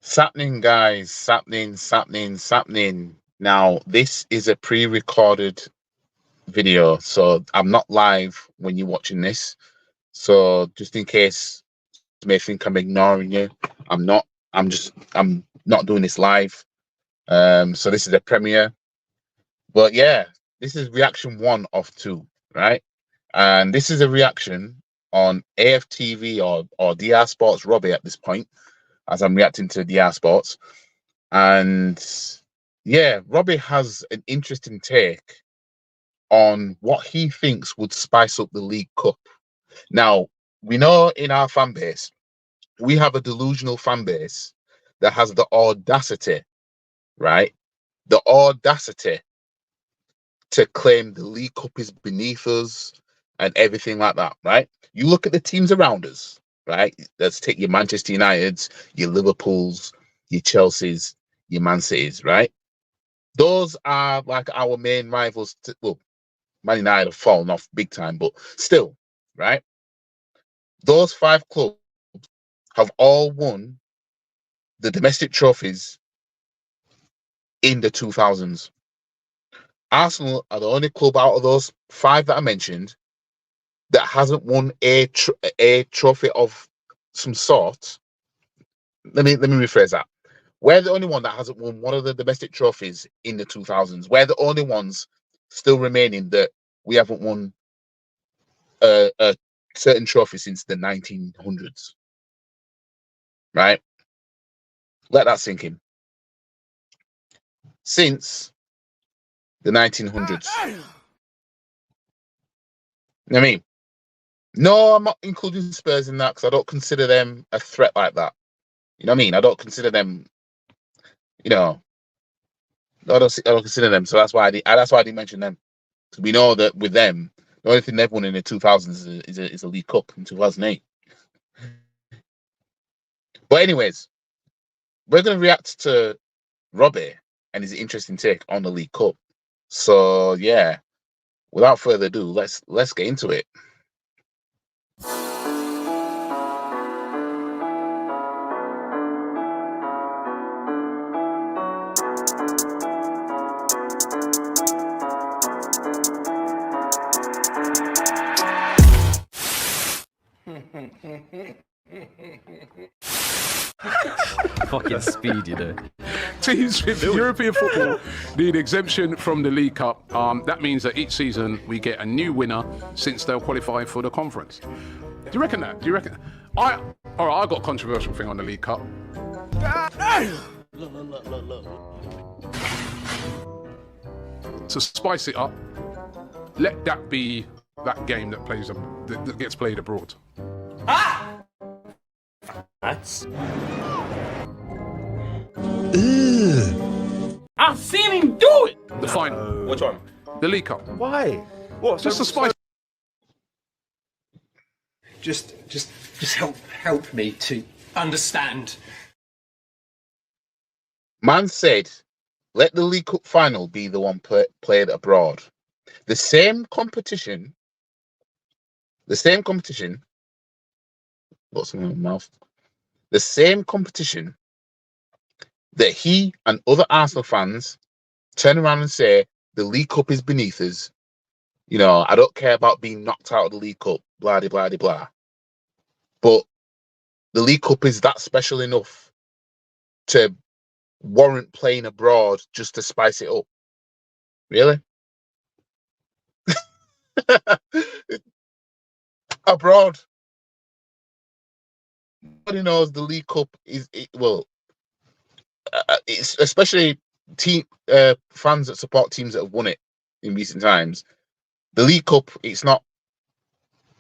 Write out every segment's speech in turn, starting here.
Sapning, guys. Sapning. Now, this is a pre-recorded video, so I'm not live when you're watching this. So just in case you may think I'm ignoring you, I'm not. I'm not doing this live. So this is a premiere. But yeah, this is reaction 1 of 2, right? And this is a reaction on AFTV or DR Sports Robbie at this point, as I'm reacting to DR Sports. And yeah, Robbie has an interesting take on what he thinks would spice up the League Cup. Now, we know in our fan base, we have a delusional fan base that has the audacity, right? The audacity to claim the League Cup is beneath us and everything like that, right? You look at the teams around us, right? Let's take your Manchester Uniteds, your Liverpools, your Chelseas, your Man Cities, right? Those are like our main rivals. Well, Man United have fallen off big time, but still, right? Those 5 clubs have all won the domestic trophies in the 2000s. Arsenal are the only club out of those 5 that I mentioned that hasn't won a trophy of some sort. Let me rephrase that. We're the only one that hasn't won one of the domestic trophies in the 2000s. We're the only ones still remaining that we haven't won a certain trophy since the 1900s. Right? Let that sink in. Since the 1900s. You know what I mean? No, I'm not including Spurs in that because I don't consider them a threat like that. You know what I mean? I don't consider them, you know, I don't consider them. So that's why I didn't mention them. Because we know that with them, the only thing they've won in the 2000s is a League Cup in 2008. But anyways, we're going to react to Robbie and his interesting take on the League Cup. So yeah, without further ado, let's get into it. Fucking speed, you know. Teams with European football need exemption from the League Cup. That means that each season we get a new winner since they'll qualify for the conference. Do you reckon that? Do you reckon? All right, I got a controversial thing on the League Cup. Look. To spice it up, let that be that game that gets played abroad. That's... I've seen him do it! The final. Which one? The League Cup. Why? What? Just to spice. Just help me to understand. Man said, let the League Cup final be the one played abroad. The same competition. What's in my mouth? The same competition that he and other Arsenal fans turn around and say the League Cup is beneath us. You know, I don't care about being knocked out of the League Cup, blah, blah, blah, blah. But the League Cup is that special enough to warrant playing abroad just to spice it up. Really? Abroad. Nobody knows the League Cup is it's especially fans that support teams that have won it in recent times. The League Cup, it's not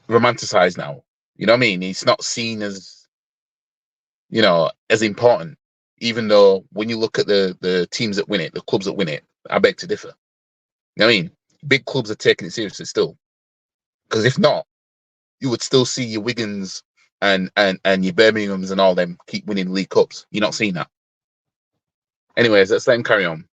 romanticized now. You know what I mean? It's not seen as, you know, as important. Even though when you look at the teams that win it, the clubs that win it, I beg to differ. You know what I mean? Big clubs are taking it seriously still. Because if not, you would still see your Wigans and your Birminghams and all them keep winning League Cups. You're not seeing that. Anyways, let's let him carry on.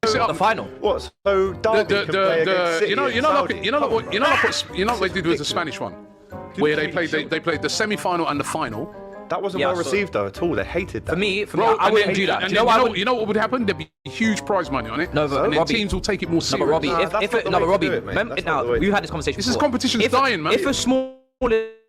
The final. What? So Derby can play against City you know and what they did with the Spanish one, where they played the semi-final and the final That wasn't Yeah, well so- received though at all. They hated that. For me, Bro, I and wouldn't then- do that. and Do you then know what? you know what would happen? There'd be huge prize money on it. No, but and then Robbie- teams will take it more No, serious. but Robbie, Nah, that's not the no, way but to Robbie, do it, mate. remember, That's not now the way we've to had this conversation. This is before. competition's If- dying, man. If a smaller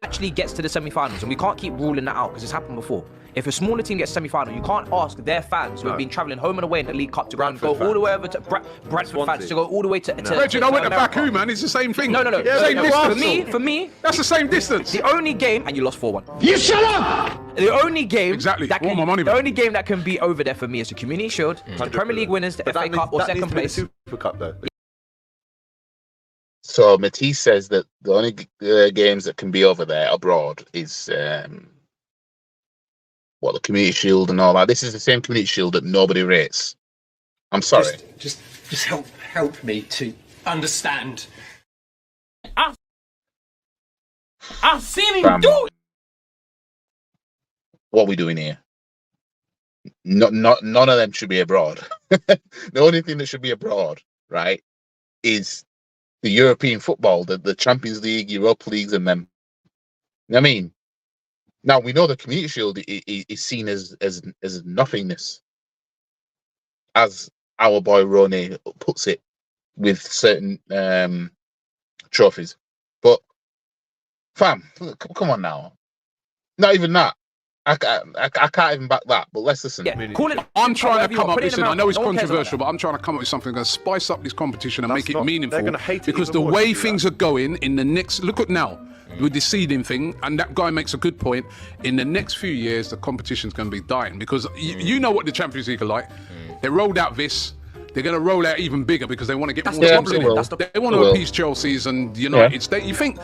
actually gets to the semi-finals, and we can't keep ruling that out because it's happened before. If a smaller team gets semi-final, you can't ask their fans who have been travelling home and away in the League Cup to go Bradford all the way fans. over to Bradford Swansea. fans to go all the way to. Reggie, I went to America. Baku, man. It's the same thing. No. Yeah, same but distance. For me, That's the same distance. the only game, and you lost 4-1. You shut up! The only game Exactly. that Want can, my money the back. only game that can be over there for me is the Community Shield, the Premier League winners, the But FA Cup, or that second needs to be the place. Super Cup though. So Matisse says that the only games that can be over there abroad is the Community Shield and all that. This is the same Community Shield that nobody rates. I'm sorry. Just help me to understand. I've seen him Fam, do it. what are we doing here? None of them should be abroad. The only thing that should be abroad, right, is the European football, the Champions League, Europa Leagues, and them. You know what I mean? Now we know the Community Shield is seen as nothingness, as our boy Roney puts it, with certain trophies. But fam, come on now. Not even that. I can't even back that. But let's listen. Yeah, call it. I'm trying however to you come want. up. Put it in Listen, I know it's America. No one cares about controversial, but I'm trying to come up with something that's going to spice up this competition and That's make it not- meaningful. they're gonna hate it Because even the more way if you do things that. are going in the next, look at now with the seeding thing, and that guy makes a good point. In the next few years, the competition's going to be dying because you know what the Champions League are like. They rolled out this. They're going to roll out even bigger because they want to get That's more the teams in problem. it. That's the- They want to Well. appease Chelsea's and United's. You think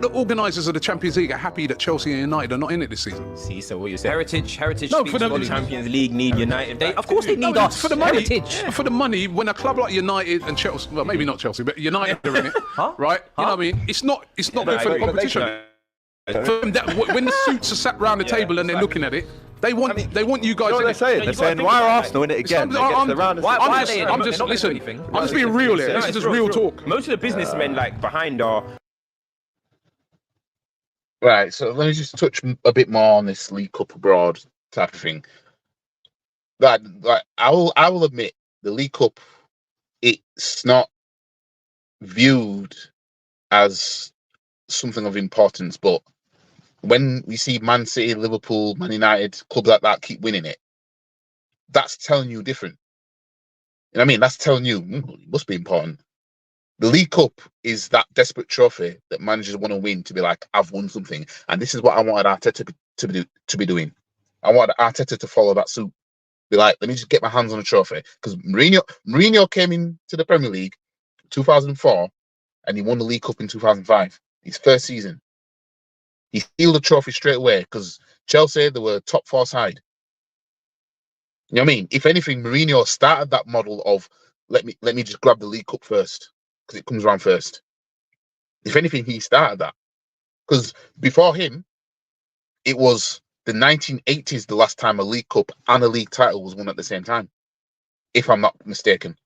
the organisers of the Champions League are happy that Chelsea and United are not in it this season? See, so what you're saying? Heritage. No, speaks for the volumes. Champions League need United. They, back of course, too. they need No, us for the money. heritage. For the money, when a club like United and Chelsea, well, maybe not Chelsea, but United are in it, Huh? right? You know what I mean? It's not good for the competition. When the suits are sat round the table and they're looking at it, they want you guys You know in what they're it. saying? They're you saying, gotta why think are about Arsenal in it again? They I'm- get to the round of Why- I'm why just, are they- I'm they're just not gonna do listen. anything. I'm just being real here. No, This is it's just real, real it's real. talk. Most of the businessmen like behind are Right, so let me just touch a bit more on this League Cup abroad type of thing. Like I will admit the League Cup, it's not viewed as something of importance, but when we see Man City, Liverpool, Man United, clubs like that keep winning it, that's telling you different. You know what I mean? That's telling you it must be important. The League Cup is that desperate trophy that managers want to win to be like, I've won something. And this is what I wanted Arteta to be doing. I wanted Arteta to follow that suit. Be like, let me just get my hands on a trophy. Because Mourinho came into the Premier League 2004 and he won the League Cup in 2005. His first season. He steal the trophy straight away because Chelsea, they were top 4 side. You know what I mean? If anything, Mourinho started that model of let me just grab the League Cup first because it comes around first. If anything, he started that because before him, it was the 1980s the last time a League Cup and a league title was won at the same time. If I'm not mistaken.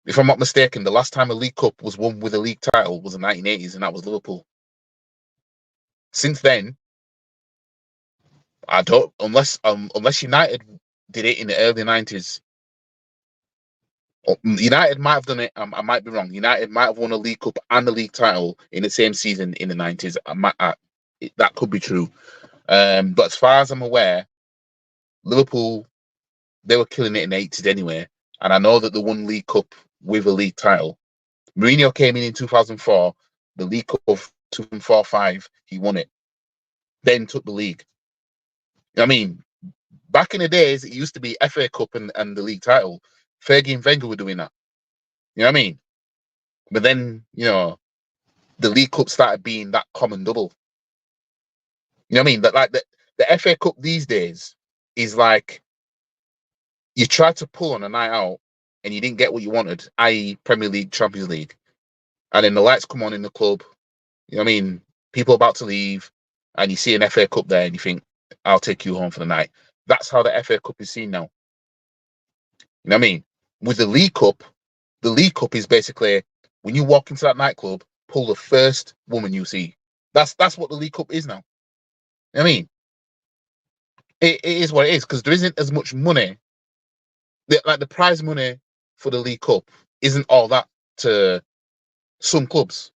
If I'm not mistaken, the last time a League Cup was won with a league title was the 1980s, and that was Liverpool. Since then, I don't unless United did it in the early 90s. United might have done it. I might be wrong. United might have won a League Cup and a league title in the same season in the 90s. That could be true. But as far as I'm aware, Liverpool, they were killing it in the 80s anyway. And I know that they won League Cup with a league title. Mourinho came in 2004, the League Cup of 2004-05, he won it. Then took the league. I mean, back in the days, it used to be FA Cup and the league title. Fergie and Wenger were doing that. You know what I mean? But then, the League Cup started being that common double. You know what I mean? That like the FA Cup these days is like you try to pull on a night out and you didn't get what you wanted, i.e. Premier League, Champions League. And then the lights come on in the club. You know what I mean? People about to leave and you see an FA Cup there and you think, I'll take you home for the night. That's how the FA Cup is seen now. You know what I mean? With the League Cup is basically when you walk into that nightclub, pull the first woman you see. That's what the League Cup is now. I mean, it is what it is because there isn't as much money. Like the prize money for the League Cup isn't all that to some clubs.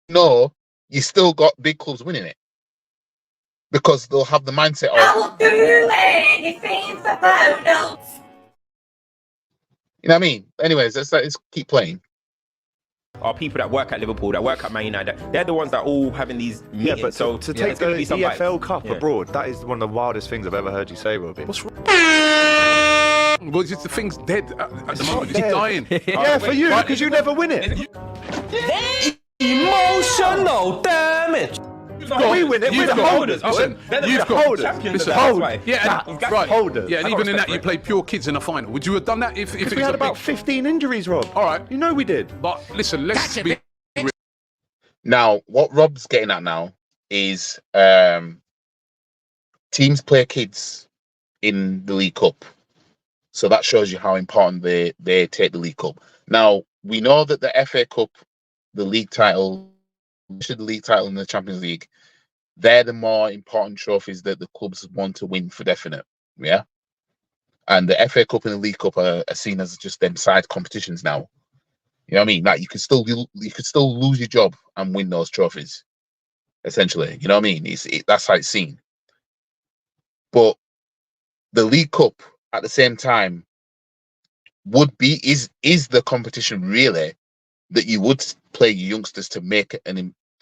No, you still got big clubs winning it because they'll have the mindset of I'll do anything for photos. you know what I mean. Anyways, let's keep playing. Are people that work at Liverpool, that work at Man United, they're the ones that are all having these meetings. Yeah, but so to take the EFL Cup abroad, that is one of the wildest things I've ever heard you say, Robbie. What's wrong? Well, it's just the thing's dead at the moment. It's dying. Yeah, for you, because you never win it. Emotional damage. We win it. We're the holders. Listen, you've got holders. Listen, Holders. Yeah, right. Holders. Yeah, and even in that, you played pure kids in the final. Would you have done that if it We was had a about big... 15 injuries, Rob. All right. You know we did. But listen, let's be... Now, what Rob's getting at now is teams play kids in the League Cup. So that shows you how important they take the League Cup. Now, we know that the FA Cup, the league title, the league title in the Champions League, they're the more important trophies that the clubs want to win for definite. Yeah. And the FA Cup and the League Cup are seen as just them side competitions now. You know what I mean? Like you could still lose your job and win those trophies. Essentially, you know what I mean? That's how it's seen. But the League Cup at the same time is the competition really that you would play your youngsters to make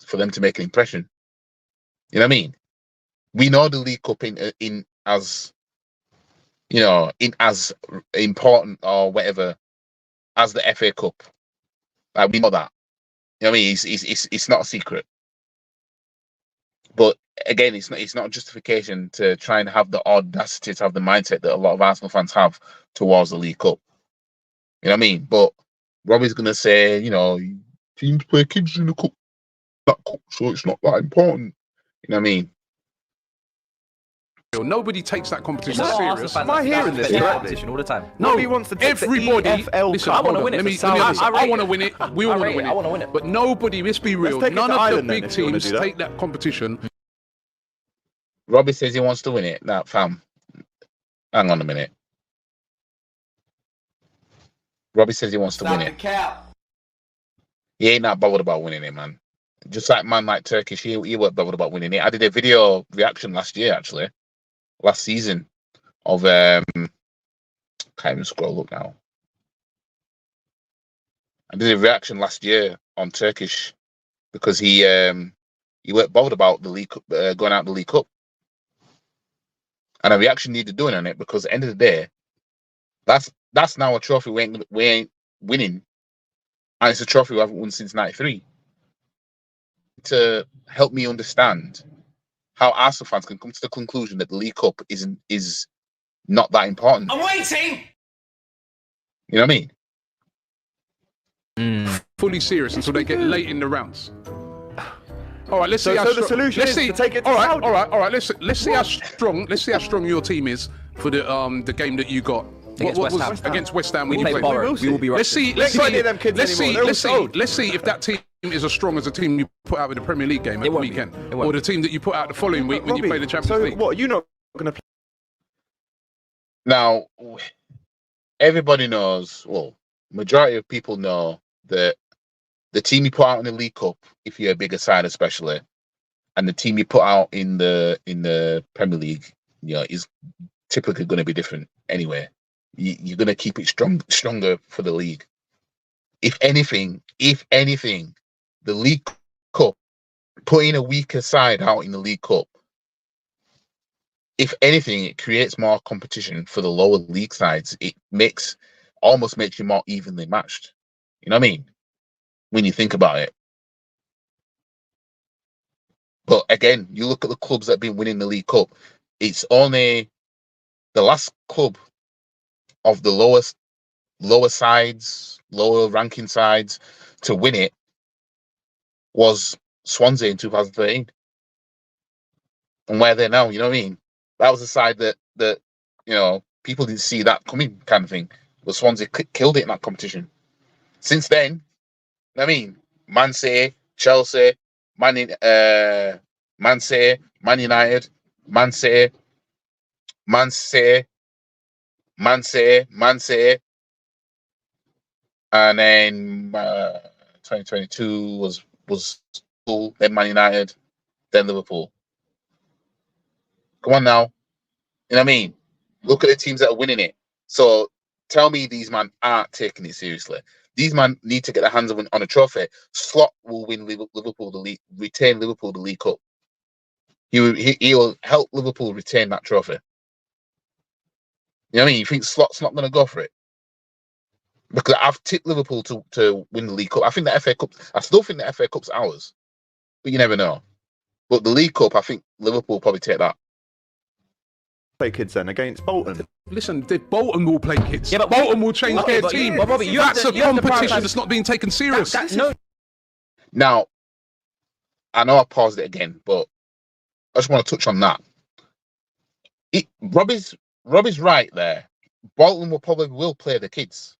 for them to make an impression. You know what I mean? We know the League Cup in as you know in as important or whatever as the FA Cup. Like we know that. You know what I mean? It's not a secret. But again, it's not a justification to try and have the audacity to have the mindset that a lot of Arsenal fans have towards the League Cup. You know what I mean? But Robbie's gonna say, you know, teams play kids in the cup, so it's not that important. You know what I mean? Nobody takes that competition No, serious. Arsenal fans Am I hearing this correctly? competition all the time. Nobody wants to take Everybody, the EFL listen, Cup. I wanna hold on, win it let me for Saudi. I want to win it. We all want to win I wanna it. win it. But nobody, let's be real, take it none to of the Ireland then, big if you wanna teams do that. take that competition. Robbie says he wants to win it. Nah, fam. Hang on a minute. Robbie says he wants to win it. He ain't not bothered about winning it, man. Just like man like Turkish, he weren't bothered about winning it. I did a video reaction last season of can't even scroll up now. I did a reaction last year on Turkish because he weren't bothered about the League Cup, going out the League Cup. And a reaction needed doing on it because at the end of the day, that's now a trophy we ain't winning. And it's a trophy we haven't won since '93. To help me understand how Arsenal fans can come to the conclusion that the League Cup is not that important. I'm waiting. You know what I mean? Fully serious until they get late in the rounds. All right, let's see. So the solution is to take it to Saudi. All right. Let's see how strong. Let's see how strong your team is for the game that you got. Against West Ham. Against West Ham. We when you play played. Borough. We will be right. Let's see. Let's see them kids anymore. Let's see if that team is as strong as the team you put out in the Premier League game at the won't be. weekend, It won't or the team that you put out the following week when you play the Champions League. So what? You're not going to play? Now, everybody knows. Well, majority of people know that the team you put out in the League Cup, if you're a bigger side, especially, and the team you put out in the Premier League, you know, is typically going to be different anyway. You're going to keep it stronger for the league. If anything, the League Cup, putting a weaker side out in the League Cup, if anything, it creates more competition for the lower league sides. It almost makes you more evenly matched. You know what I mean? When you think about it. But again, you look at the clubs that have been winning the League Cup. It's only the last club of the lower sides, lower ranking sides to win it was Swansea in 2013. And where they're now, you know what I mean? That was a side that you know, people didn't see that coming kind of thing. But Swansea killed it in that competition. Since then, you know what I mean, Man City, Chelsea, Man City, Man United, Man City, Man City, Man City, Man City, and then 2022 was Liverpool, then Man United, then Liverpool. Come on now, you know what I mean? Look at the teams that are winning it. So tell me these man aren't taking it seriously. These man need to get their hands on a trophy. Slot will win Liverpool the league, retain Liverpool the League Cup. He will help Liverpool retain that trophy. You know what I mean? You think Slot's not going to go for it? Because I've tipped Liverpool to win the League Cup. I think the FA Cup. I still think the FA Cup's ours, but you never know. But the League Cup, I think Liverpool will probably take that. Play kids then against Bolton. Listen, Bolton will play kids. Yeah, but Bolton will change their team. But Robbie, that's a competition that's not being taken serious. No. Now, I know I paused it again, but I just want to touch on that. Robbie's right there. Bolton will play the kids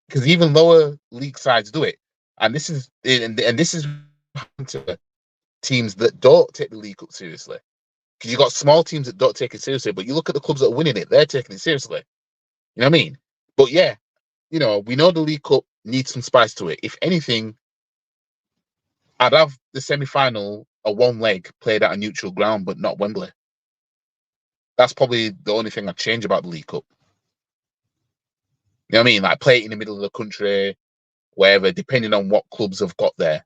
because even lower league sides do it, and this is to teams that don't take the League Cup seriously. Because you got small teams that don't take it seriously, but you look at the clubs that are winning it; they're taking it seriously. You know what I mean? But yeah, we know the League Cup needs some spice to it. If anything, I'd have the semi-final a one leg played at a neutral ground, but not Wembley. That's probably the only thing I'd change about the League Cup. You know what I mean? Like play it in the middle of the country, wherever, depending on what clubs have got there.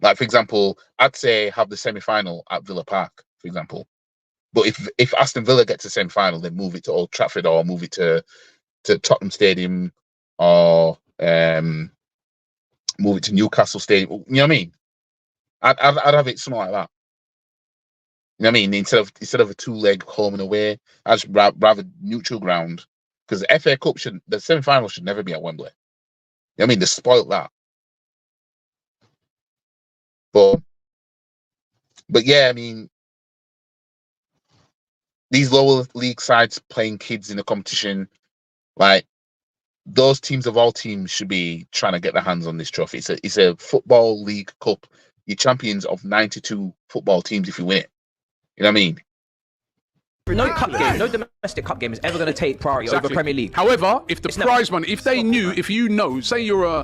Like for example, I'd say have the semi-final at Villa Park, for example. But if Aston Villa gets a semi-final, then move it to Old Trafford or move it to Tottenham Stadium or move it to Newcastle Stadium. You know what I mean? I'd have it something like that. You know what I mean? Instead of a two-leg home and away, I'd just rather neutral ground because the FA Cup the semi-final should never be at Wembley. You know what I mean? They spoiled that. But yeah, I mean, these lower league sides playing kids in the competition, like those teams of all teams should be trying to get their hands on this trophy. It's a football league cup. You're champions of 92 football teams if you win it. You know what I mean? No cup game, no domestic cup game is ever going to take priority over Premier League. However, if the prize money, if they knew, if you know, say you're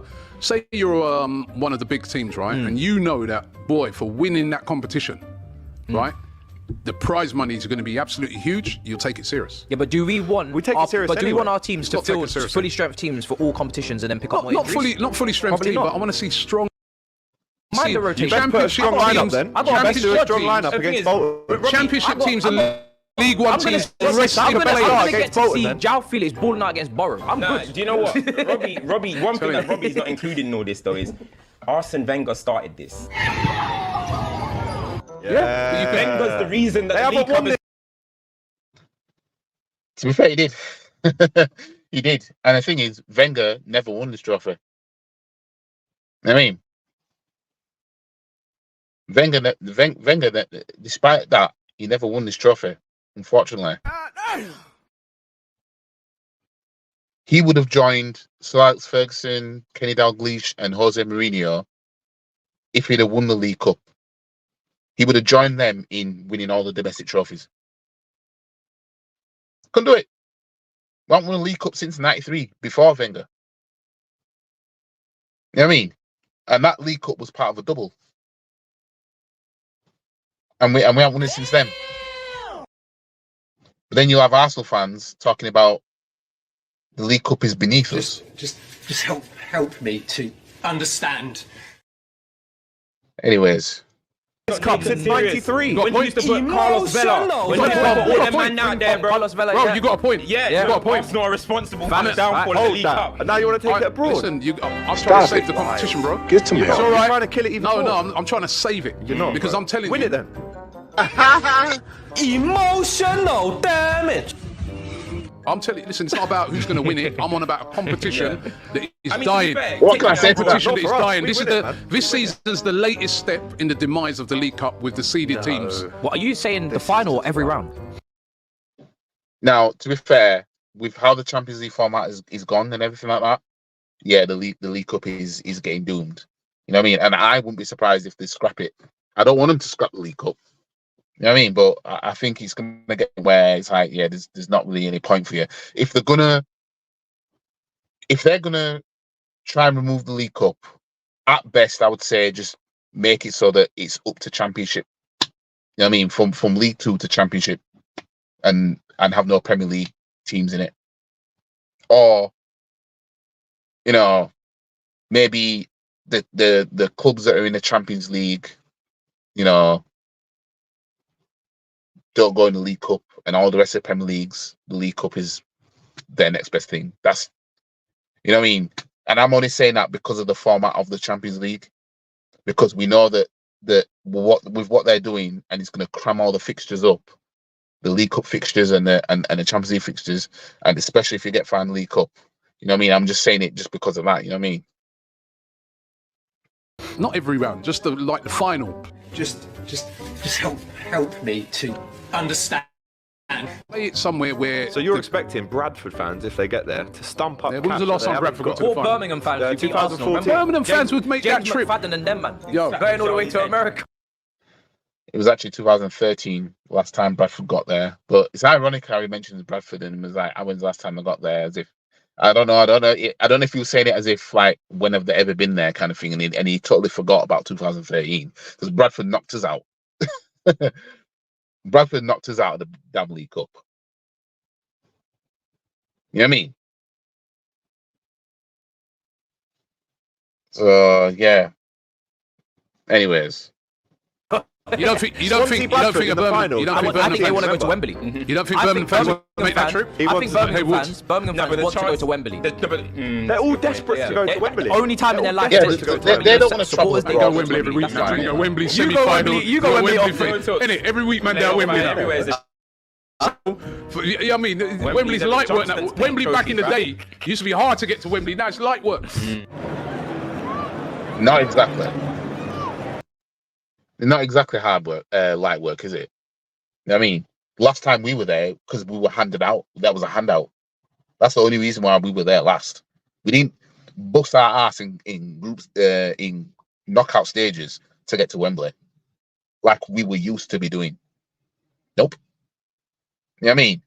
one of the big teams, right, and you know that boy for winning that competition, right. The prize money is going to be absolutely huge. You'll take it serious. Yeah, but do we want it serious? But do we anyway. want our teams to field fully strength teams for all competitions and then pick up more injuries? Not fully strength Probably team, not. but I want to see strong. Mind the rotation. Championship Strong lineup teams. then. I got Best do a strong teams. lineup The thing against is, Bolton. Championship teams and League One teams. I'm gonna get to see then. João Felix balling out against Borough. I'm good. Do you know what? Robbie, one thing that Robbie's not included in all this though is Arsene Wenger started this. Yeah. Wenger's the reason that the League Cup is. To be fair, he did. He did. And the thing is, Wenger never won this trophy. I mean, Wenger, despite that, he never won this trophy, unfortunately. He would have joined Sir Alex Ferguson, Kenny Dalglish, and Jose Mourinho if he'd have won the League Cup. He would have joined them in winning all the domestic trophies. Couldn't do it. We haven't won a League Cup since '93, before Wenger. You know what I mean? And that League Cup was part of a double. And we haven't won it since then. But then you'll have Arsenal fans talking about the League Cup is beneath us. Just help me to understand. Anyways. This Cup since '93. When you used to put Carlos Vela, when you put all them man out there, bro. Carlos Vela, Bro, you got a point. Yeah, you got a point. Arsenal are responsible for Fam, the downfall of the Hold League that. Cup. And now you want to take it abroad? Listen, I'm trying to save the competition, bro. Get some It's help. all You're right. trying to kill it even more. No, I'm trying to save it. You're not, because bro. I'm telling Win you. it then. Emotional damage. I'm telling you, listen, it's not about who's going to win it. I'm on about a competition that is I mean, to be dying. fair, What can I say to that? Competition Not that is for us. dying. We This is win it, man. this season's the latest step in the demise of the League Cup with the seeded teams. What are you saying? The final every round? Now, to be fair, with how the Champions League format is gone and everything like that, yeah, the League Cup is getting doomed. You know what I mean? And I wouldn't be surprised if they scrap it. I don't want them to scrap the League Cup. You know what I mean? But I think it's gonna get where it's like, yeah, there's not really any point for you. If they're gonna try and remove the League Cup, at best I would say just make it so that it's up to Championship. You know what I mean? From League 2 to Championship, and have no Premier League teams in it. Or, you know, maybe the clubs that are in the Champions League, you know, don't go in the League Cup, and all the rest of the Premier Leagues, the League Cup is their next best thing. That's, you know what I mean? And I'm only saying that because of the format of the Champions League, because we know that what they're doing, and it's going to cram all the fixtures up, the League Cup fixtures and the Champions League fixtures, and especially if you get final League Cup. You know what I mean? I'm just saying it just because of that. You know what I mean? Not every round, just the final. Just help me to understand. Play it somewhere where. So you're expecting Bradford fans, if they get there, to stump up. Yeah, when was the cash last that they time Bradford got haven't to the Or final? Birmingham fans who beat Arsenal. 2014. Remember? Birmingham fans would make that James trip. McFadden and them, man. Yo. Going all the way to America. It was actually 2013 last time Bradford got there. But it's ironic how he mentions Bradford and was like, when's the last time I got there? As if, I don't know if he was saying it as if like, when have they ever been there kind of thing, and he totally forgot about 2013 because Bradford knocked us out. Bradford knocked us out of the damn League Cup. You know what I mean? So yeah. Anyways. You don't think Birmingham? I think they want to go to Wembley. You don't think Birmingham fans want to make that trip? I think Birmingham fans want to go to Wembley. They're all desperate to go to Wembley. Only time in their life Yeah, to go to they Wembley. don't want to travel Supporters, They they go go Wembley every week. That's Now. fine. You go Wembley You semi-final. you go Wembley often. Innit? Every week, man, down Wembley now. Yeah, I mean, Wembley's light work now. Wembley back in the day used to be hard to get to Wembley. Now it's light work. Not exactly. Not exactly hard work, light work, is it? You know what I mean? Last time we were there, because we were handed out, that was a handout. That's the only reason why we were there last. We didn't bust our ass in groups, in knockout stages to get to Wembley, like we were used to be doing. Nope. You know what I mean?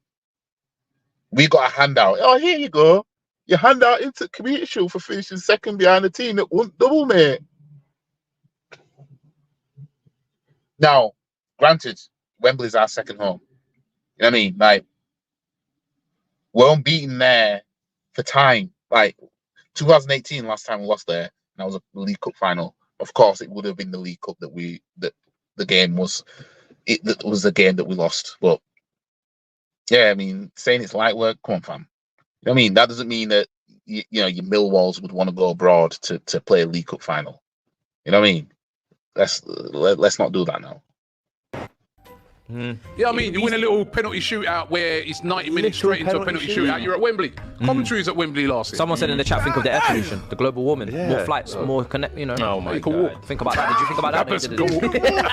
We got a handout. Oh, here you go. Your handout into Community Shield for finishing second behind the team that won double, mate. Now, granted, Wembley's our second home. You know what I mean? Like, we're unbeaten there for time. Like, 2018, last time we lost there, and that was a League Cup final. Of course, it would have been the League Cup that the game was. That was the game that we lost. But yeah, I mean, saying it's light work, come on, fam. You know what I mean? That doesn't mean that you know your Millwalls would want to go abroad to play a League Cup final. You know what I mean? Let's not do that now. Yeah, I mean, you win a little penalty shootout where it's 90 minutes straight into a penalty shootout. You're at Wembley. Commentaries at Wembley last year. Someone said in the chat, think of the air pollution, the global warming, more flights, more connect. You know. Oh my You can God. walk. Think about that. Did you think about that? Let's when you did it?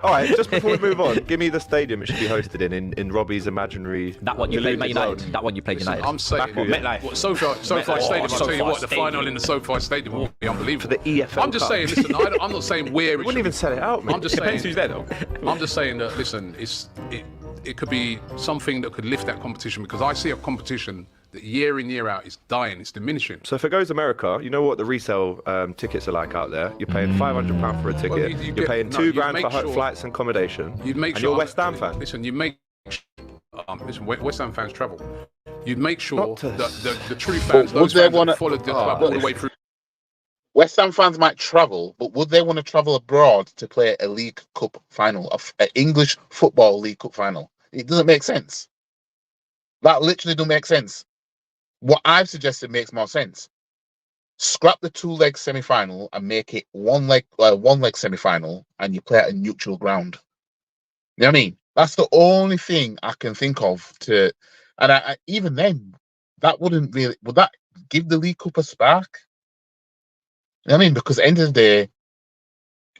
All right, just before we move on, give me the stadium it should be hosted in Robbie's imaginary. That one you played Man deluded United. zone. That one you played United. I'm saying, MetLife. what, SoFi Stadium, I'll tell you what, the Stadium. final in the SoFi Stadium will be unbelievable. For the EFL I'm just Cup. saying, listen, I'm not saying where it Wouldn't should even sell it out, man. I'm just Depends saying, who's there though. I'm just saying that, listen, it could be something that could lift that competition, because I see a competition that year in, year out is dying, it's diminishing. So if it goes America, you know what the resale tickets are like out there? You're paying £500 for a ticket. Well, You're paying no, £2 you grand make for sure- flights and accommodation. You'd make and sure you're a West Ham fan. Listen, you make listen, West Ham fans travel. You'd make sure Not to- that the true fans, would those they fans wanna- that followed the club all the way through. West Ham fans might travel, but would they want to travel abroad to play a League Cup final, an English football League Cup final? It doesn't make sense. That literally doesn't make sense. What I've suggested makes more sense. Scrap the 2-leg semi-final and make it one-leg semi-final, and you play at a neutral ground. You know what I mean? That's the only thing I can think of to, and I even then, that wouldn't really, would that give the League Cup a spark? You know what I mean? Because at the end of the day,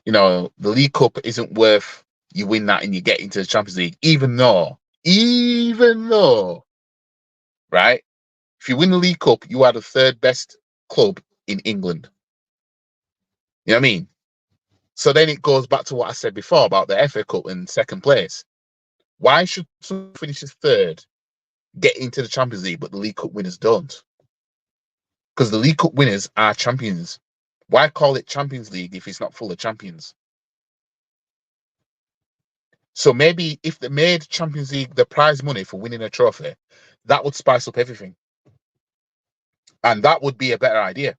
you know, the League Cup isn't worth you win that and you get into the Champions League, even though, right? If you win the League Cup, you are the third best club in England. You know what I mean? So then it goes back to what I said before about the FA Cup in second place. Why should someone finish as third, get into the Champions League, but the League Cup winners don't? Because the League Cup winners are champions. Why call it Champions League if it's not full of champions? So maybe if they made Champions League the prize money for winning a trophy, that would spice up everything. And that would be a better idea.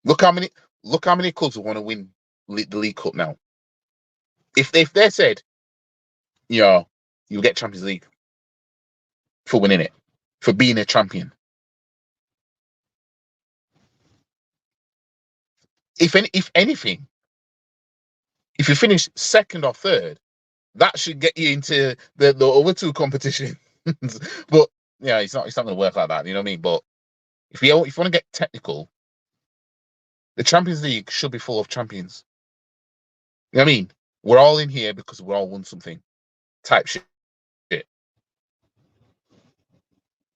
Look how many clubs want to win the League Cup now. If they said, you'll get Champions League for winning it, for being a champion. If anything, if you finish second or third, that should get you into the other two competitions. But yeah, it's not going to work like that. You know what I mean? But if you want to get technical, the Champions League should be full of champions. You know what I mean? We're all in here because we all won something. Type shit.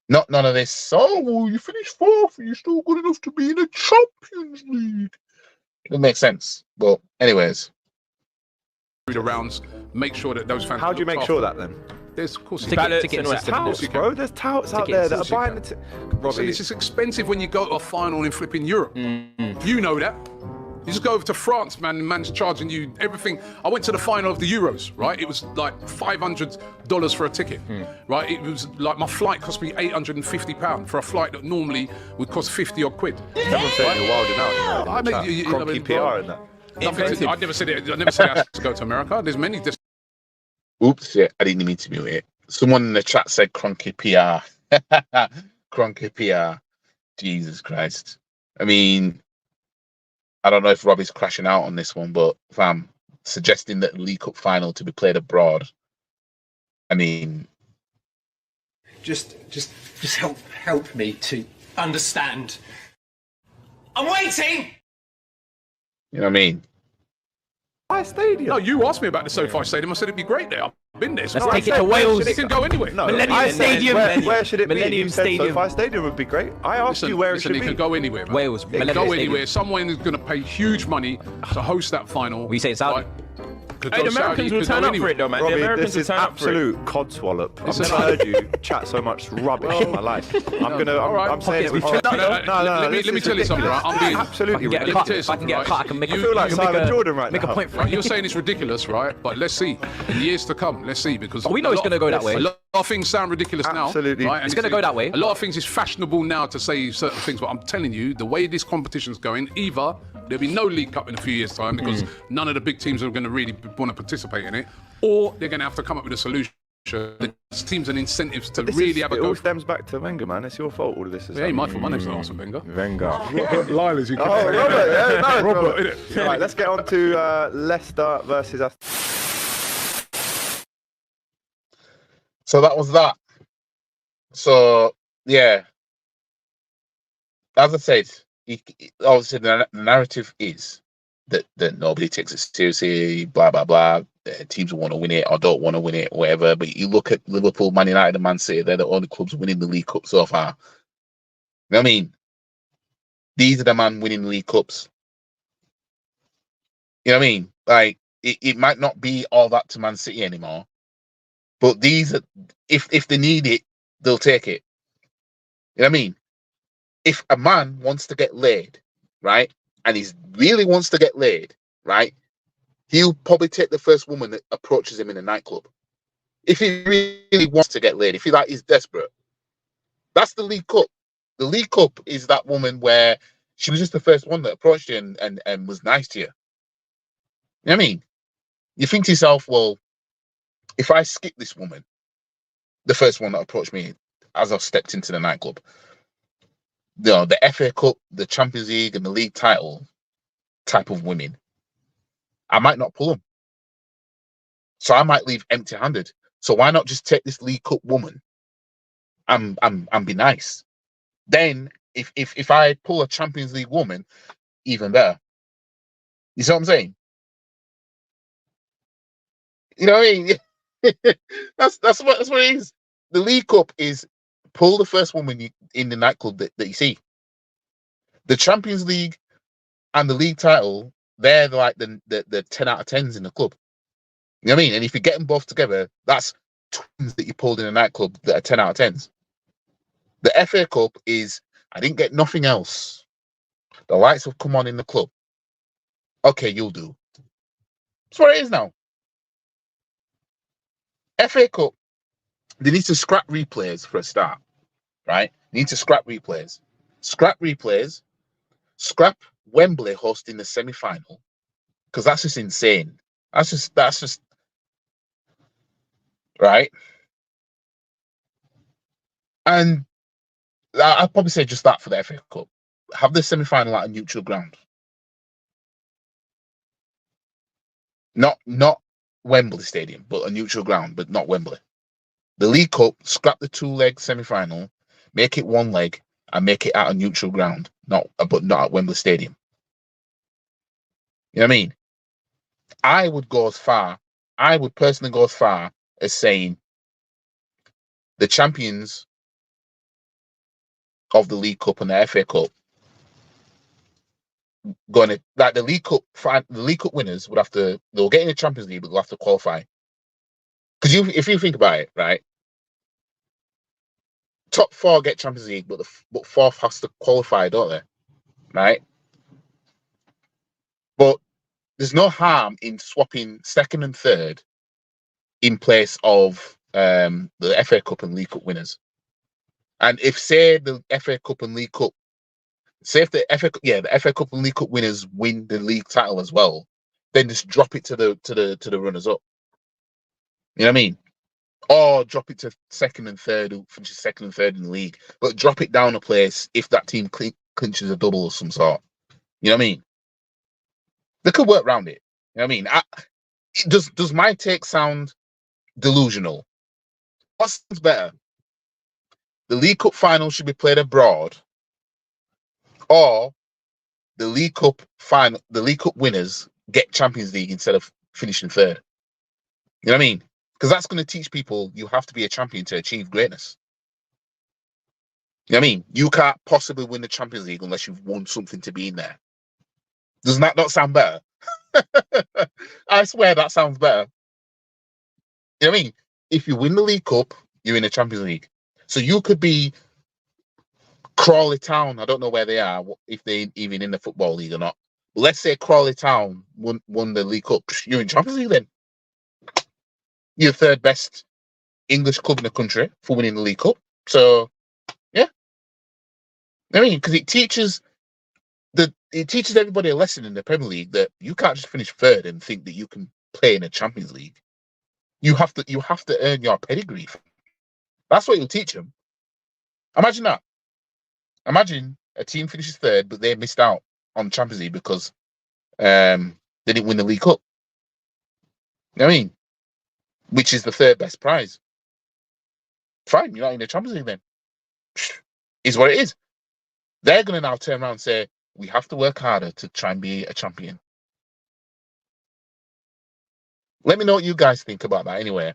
Not none of this. Oh, well, you finished fourth. You're still good enough to be in a Champions League. It doesn't make sense. But anyways, the rounds, make sure that those fans. How do you make sure that then? There's, of course, There's touts, bro. There's touts out there that are buying the Robbie. It's just expensive when you go to a final in flipping Europe. You know that. You just go over to France, man, and man's charging you everything. I went to the final of the Euros, right? It was like $500 for a ticket, right? It was like my flight cost me £850 for a flight that normally would cost 50 odd quid. Everyone's saying you're wilding out. I mean, Cronky PR in that. I never said it. I never said I had to go to America. There's many. Oops, yeah, I didn't mean to mute it. Someone in the chat said Cronky PR. Cronky PR. Jesus Christ. I mean, I don't know if Robbie's crashing out on this one, but fam, suggesting that the League Cup final to be played abroad. I mean, Just help me to understand. I'm waiting. you know what I mean? Stadium. No, you asked me about the SoFi Stadium. I said it'd be great there. I've been there. Let's take it to Wales. It can go anywhere. No, Millennium Stadium. Where should it be? Millennium You said Stadium. SoFi Stadium would be great. I asked you where it should it be. can go anywhere. Man. Wales. It can Millennium go Stadium. anywhere. Someone is going to pay huge money to host that final. We say it's Saudi. Hey, the Americans will turn up for it though, man. Robbie, The Americans this will is turn up for it. absolute codswallop. I've never heard you chat so much rubbish in my life. I'm saying it with Let me tell you something, right? I'm being absolutely Get a ridiculous. cut. If I can get a cut, I can make. I feel like Simon Jordan right Make now. a point for Right, it. you're saying it's ridiculous, right? But let's see. In years to come, let's see. Because We know it's going to go that way. A lot of things sound ridiculous now. Absolutely. Right? It's gonna go that way. A lot of things is fashionable now to say certain things, but I'm telling you, the way this competition's going, either there'll be no League Cup in a few years' time because none of the big teams are going to really want to participate in it, or they're going to have to come up with a solution that gives teams and incentives to really have a It go. all stems back to Wenger, man. It's your fault all of this is It ain't my fault. My name's not Arsene Wenger. Wenger. Lyle, as you can Oh, say. Robert, yeah, no, Robert, innit? Right, let's get on to Leicester versus us. So that was that. So yeah, as I said, obviously the narrative is that nobody takes it seriously. Blah blah blah. Teams want to win it or don't want to win it, whatever. But you look at Liverpool, Man United, and Man City; they're the only clubs winning the League Cup so far. You know what I mean? These are the man winning the League Cups. You know what I mean? Like it might not be all that to Man City anymore, but these are, if they need it, they'll take it. You know what I mean? If a man wants to get laid, right, and he really wants to get laid, right, he'll probably take the first woman that approaches him in a nightclub. If he really wants to get laid, if he's desperate. That's the League Cup. The League Cup is that woman where she was just the first one that approached you and was nice to you. You know what I mean? You think to yourself, well, if I skip this woman, the first one that approached me as I stepped into the nightclub, you know, the FA Cup, the Champions League, and the league title type of women, I might not pull them. So I might leave empty-handed. So why not just take this League Cup woman and be nice? Then if I pull a Champions League woman, even better. You see what I'm saying? You know what I mean? that's what it is. The League Cup is pull the first woman in the nightclub that you see. The Champions League and the league title they're like the 10 out of 10s in the club. You know what I mean? And if you get them both together, that's twins that you pulled in a nightclub that are 10 out of 10s. The FA Cup is, I didn't get nothing else. The lights have come on in the club. Okay, you'll do. That's what it is now. FA Cup, they need to scrap replays for a start, right? They need to scrap replays. Scrap replays. Scrap Wembley hosting the semi-final, because that's just insane. That's just right. And I'd probably say just that for the FA Cup. Have the semi-final at a neutral ground. Not Wembley Stadium, but a neutral ground, but not Wembley. The League Cup, scrap the 2-leg semi-final, make it 1 leg, and make it at a neutral ground, but not at Wembley Stadium. You know what I mean? I would personally go as far as saying the champions of the League Cup and the FA Cup the League Cup winners they'll get in the Champions League, but they'll have to qualify. Because if you think about it, right, top 4 get Champions League, but 4th has to qualify, don't they? Right? But there's no harm in swapping 2nd and 3rd in place of the FA Cup and League Cup winners. And if, say, the FA Cup and League Cup, if the FA Cup and League Cup winners win the league title as well, then just drop it to the runners up. You know what I mean? Or drop it to 2nd and 3rd, who finishes 2nd and 3rd in the league, but drop it down a place if that team clinches a double of some sort. You know what I mean? They could work around it. You know what I mean? Does my take sound delusional? What sounds better? The League Cup final should be played abroad, or the League Cup winners get Champions League instead of finishing 3rd. You know what I mean? Because that's going to teach people you have to be a champion to achieve greatness. You know what I mean? You can't possibly win the Champions League unless you've won something to be in there. Doesn't that not sound better? I swear that sounds better. You know what I mean? If you win the League Cup, you're in the Champions League. So you could be Crawley Town. I don't know where they are, if they're even in the Football League or not. But let's say Crawley Town won the League Cup. You're in Champions League then. You're 3rd best English club in the country for winning the League Cup. So, yeah. I mean, because it teaches everybody a lesson in the Premier League that you can't just finish 3rd and think that you can play in a Champions League. You have to earn your pedigree. That's what you'll teach them. Imagine that. Imagine a team finishes 3rd, but they missed out on Champions League because they didn't win the League Cup. You know what I mean? Which is the 3rd best prize. Fine, you're not in the Champions League then. Is what it is. They're going to now turn around and say, we have to work harder to try and be a champion. Let me know what you guys think about that anyway.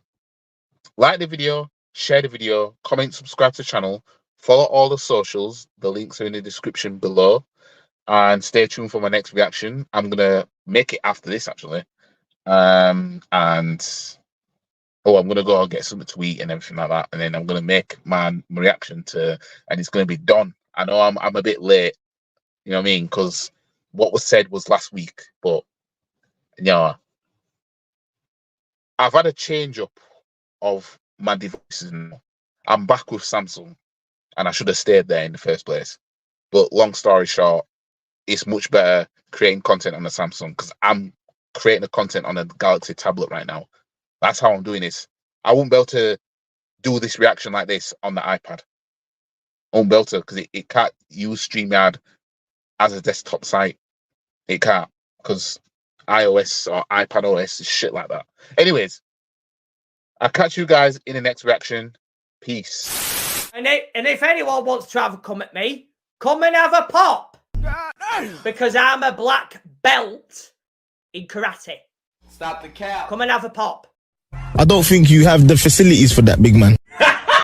Like the video, share the video, comment, subscribe to the channel, follow all the socials. The links are in the description below. And stay tuned for my next reaction. I'm going to make it after this, actually. I'm going to go get something to eat and everything like that. And then I'm going to make my reaction and it's going to be done. I know I'm a bit late, you know what I mean? Because what was said was last week. But, you know, I've had a change up of my devices now. I'm back with Samsung. And I should have stayed there in the first place. But long story short, it's much better creating content on the Samsung because I'm creating the content on a Galaxy tablet right now. That's how I'm doing this. I won't be able to do this reaction like this on the iPad. I won't be able to because it can't use StreamYard as a desktop site. It can't because iOS or iPad OS is shit like that. Anyways, I'll catch you guys in the next reaction. Peace. And if anyone wants to have a come at me, come and have a pop. Because I'm a black belt in karate. Stop the cap. Come and have a pop. I don't think you have the facilities for that, big man.